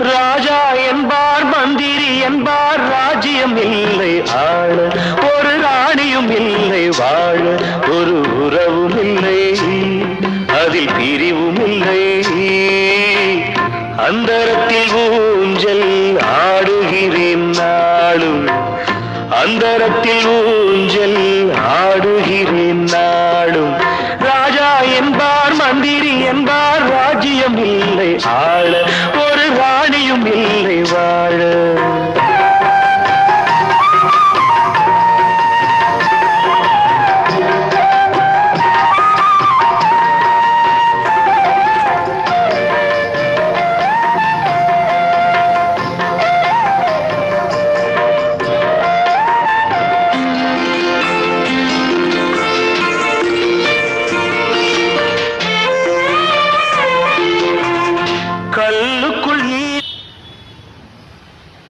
ராஜா என்பார் மந்திரி என்பார் ராஜ்யம் இல்லை ஆள ஒரு ராணியும் இல்லை வாழ ஒரு உறவும் இல்லை அதில் பிரிவும் இல்லை அந்தரத்தில் ஊஞ்சல் ஆடுகிறேன் நாளும் அந்தரத்தில் ஊஞ்சல் ஆடுகிறேன் நாளும் ராஜா என்பார் மந்திரி என்பார் ராஜ்யம் இல்லை ஆள